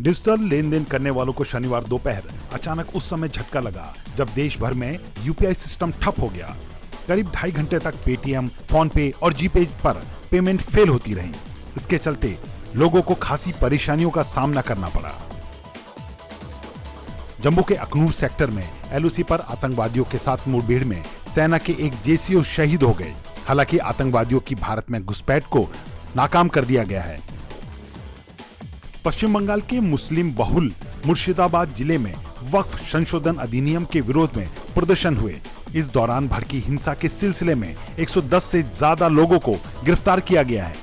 Digital लेन then करने वालों को शनिवार दोपहर अचानक उस समय झटका लगा जब देश भर में यूपीआई सिस्टम ठप हो गया। करीब 2.5 घंटे तक पेटीएम, फोन पे और जीपे पर पेमेंट फेल होती रही। इसके चलते लोगों को खासी परेशानियों का सामना करना पड़ा। जम्मू के अखनूर सेक्टर में एलओसी पर आतंकवादियों के साथ मुठभेड़ में सेना के एक जेसीओ शहीद हो गए। हालांकि आतंकवादियों की भारत में घुसपैठ को नाकाम कर दिया गया है। पश्चिम बंगाल के मुस्लिम बहुल मुर्शिदाबाद जिले में वक्फ संशोधन अधिनियम के विरोध में प्रदर्शन हुए। इस दौरान भड़की हिंसा के सिलसिले में 110 से ज्यादा लोगों को गिरफ्तार किया गया है।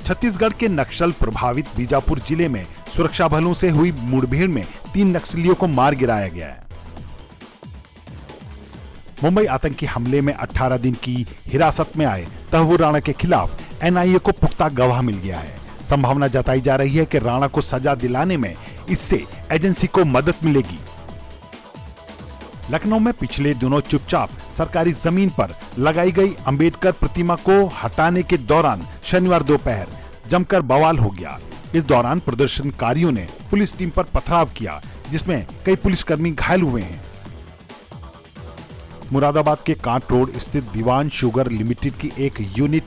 छत्तीसगढ़ के नक्सल प्रभावित बीजापुर जिले में सुरक्षा बलों से हुई मुठभेड़ में 3 नक्सलियों को मार गिराया गया है। मुंबई आतंकी हमले में 18 दिन की हिरासत में आए तहव्वुर राणा के खिलाफ एनआईए को पुख्ता गवाह मिल गया है। संभावना जताई जा रही है कि राणा को सजा दिलाने में इससे एजेंसी को मदद मिलेगी। लखनऊ में पिछले दिनों चुपचाप सरकारी जमीन पर लगाई गई अंबेडकर प्रतिमा को हटाने के दौरान शनिवार दोपहर जमकर बवाल हो गया। इस दौरान प्रदर्शनकारियों ने पुलिस टीम पर पथराव किया, जिसमें कई पुलिसकर्मी घायल हुए हैं। मुरादाबाद के कांट रोड स्थित दीवान शुगर लिमिटेड की एक unit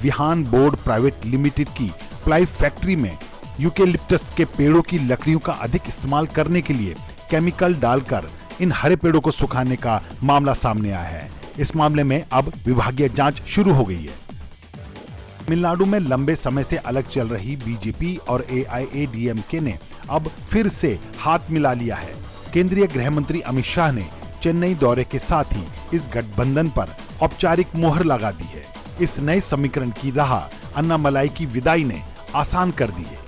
Vihan board private limited की प्लाई फैक्ट्री में यूकेलिप्टस के पेड़ों की लकड़ियों का अधिक इस्तेमाल करने के लिए केमिकल डालकर इन हरे पेड़ों को सुखाने का मामला सामने आया है। इस मामले में अब विभागीय जांच शुरू हो गई है। तमिलनाडु में लंबे समय से अलग चल रही बीजेपी और एआईएडीएमके ने अब फिर से हाथ मिला लिया है। केंद्रीय गृह मंत्री अमित शाह ने चेन्नई दौरे के साथ ही इस गठबंधन पर औपचारिक मोहर लगा दी है। इस नए समीकरण की राह अन्नामलाई की विदाई ने आसान कर दी है।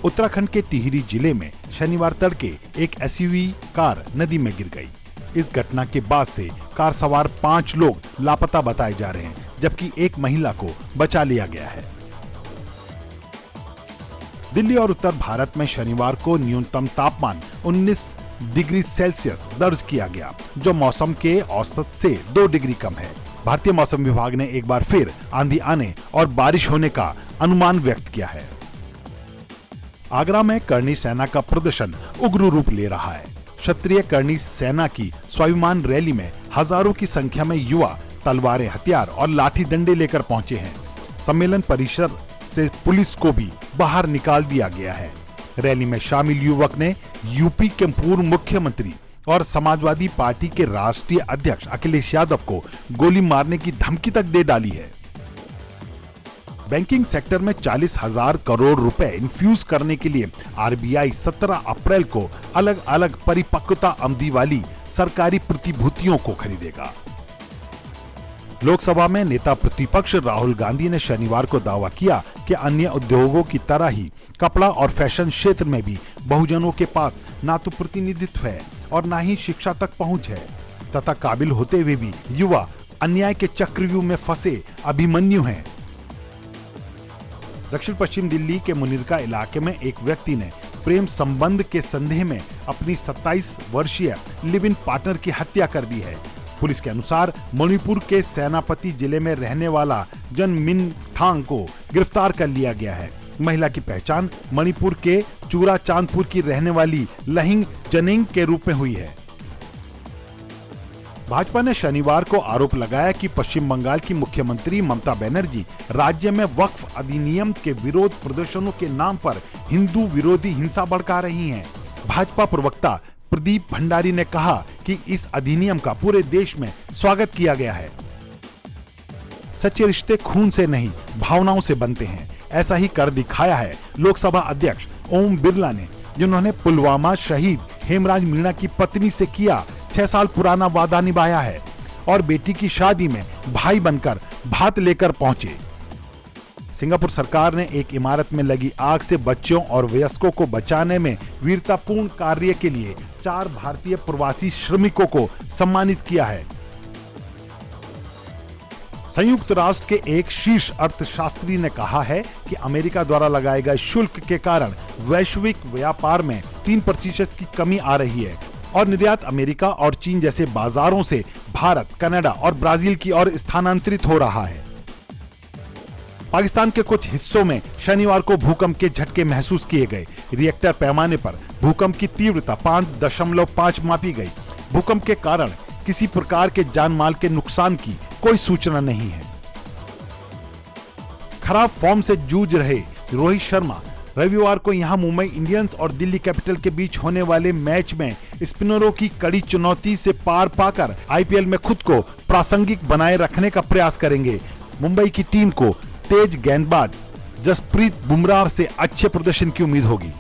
उत्तराखंड के टिहरी जिले में शनिवार तड़के एक एसयूवी कार नदी में गिर गई। इस घटना के बाद से कार सवार 5 लोग लापता बताए जा रहे हैं, जबकि एक महिला को बचा लिया गया है। दिल्ली और उत्तर भारत में शनिवार को न्यूनतम तापमान 19 डिग्री सेल्सियस दर्ज किया गया, जो मौसम के औसत से 2 डिग्री कम है। भारतीय मौसम विभाग ने एक बार फिर आंधी आने और बारिश होने का अनुमान व्यक्त किया है। आगरा में करणी सेना का प्रदर्शन उग्र रूप ले रहा है। क्षत्रिय करणी सेना की स्वाभिमान रैली में हजारों की संख्या में युवा तलवारें, हथियार और लाठी डंडे लेकर पहुंचे हैं। सम्मेलन परिसर से पुलिस को भी बाहर निकाल दिया गया है। रैली में शामिल युवक ने यूपी के पूर्व मुख्यमंत्री और समाजवादी पार्टी के राष्ट्रीय अध्यक्ष अखिलेश यादव को गोली मारने की धमकी तक दे डाली है। बैंकिंग सेक्टर में 40,000 करोड़ रुपए इन्फ्यूज करने के लिए आरबीआई 17 अप्रैल को अलग अलग परिपक्वता अवधि वाली सरकारी प्रतिभूतियों को खरीदेगा। लोकसभा में नेता प्रतिपक्ष राहुल गांधी ने शनिवार को दावा किया कि अन्य उद्योगों की तरह ही कपड़ा और फैशन क्षेत्र में भी बहुजनों के पास ना तो प्रतिनिधित्व है और ना ही शिक्षा तक पहुंच है, तथा काबिल होते हुए भी युवा अन्याय के चक्रव्यूह में फंसे अभिमन्यु हैं। दक्षिण पश्चिम दिल्ली के मुनिरका इलाके में एक व्यक्ति ने प्रेम संबंध के संदेह में अपनी 27 वर्षीय लिव इन पार्टनर की हत्या कर दी है। पुलिस के अनुसार मणिपुर के सेनापति जिले में रहने वाला जन मिन थांग को गिरफ्तार कर लिया गया है। महिला की पहचान मणिपुर के चूरा चांदपुर की रहने वाली लहिंग जनिंग के रूप में हुई है। भाजपा ने शनिवार को आरोप लगाया कि पश्चिम बंगाल की मुख्यमंत्री ममता बनर्जी राज्य में वक्फ अधिनियम के विरोध प्रदर्शनों के नाम पर हिंदू विरोधी हिंसा भड़का रही हैं। भाजपा प्रवक्ता प्रदीप भंडारी ने कहा कि इस अधिनियम का पूरे देश में स्वागत किया गया है। सच्चे रिश्ते खून से नहीं, भावनाओं से बनते हैं, ऐसा ही कर दिखाया है लोकसभा अध्यक्ष ओम बिरला ने, जिन्होंने पुलवामा शहीद हेमराज मीणा की पत्नी से किया 6 साल पुराना वादा निभाया है और बेटी की शादी में भाई बनकर भात लेकर पहुंचे। सिंगापुर सरकार ने एक इमारत में लगी आग से बच्चों और वयस्कों को बचाने में वीरतापूर्ण कार्य के लिए 4 भारतीय प्रवासी श्रमिकों को सम्मानित किया है। संयुक्त राष्ट्र के एक शीर्ष अर्थशास्त्री ने कहा है कि अमेरिका द्वारा लगाए गए शुल्क के कारण वैश्विक व्यापार में 3% की कमी आ रही है और निर्यात अमेरिका और चीन जैसे बाजारों से भारत, कनाडा और ब्राजील की ओर स्थानांतरित हो रहा है। पाकिस्तान के कुछ हिस्सों में शनिवार को भूकंप के झटके महसूस किए गए। रिएक्टर पैमाने पर भूकंप की तीव्रता 5.5 मापी गई। भूकंप के कारण किसी प्रकार के जान माल के नुकसान की कोई सूचना नहीं है। खराब फॉर्म से जूझ रहे रोहित शर्मा रविवार को यहां मुंबई इंडियंस और दिल्ली कैपिटल के बीच होने वाले मैच में स्पिनरों की कड़ी चुनौती से पार पाकर आईपीएल में खुद को प्रासंगिक बनाए रखने का प्रयास करेंगे। मुंबई की टीम को तेज गेंदबाज जसप्रीत बुमराह से अच्छे प्रदर्शन की उम्मीद होगी।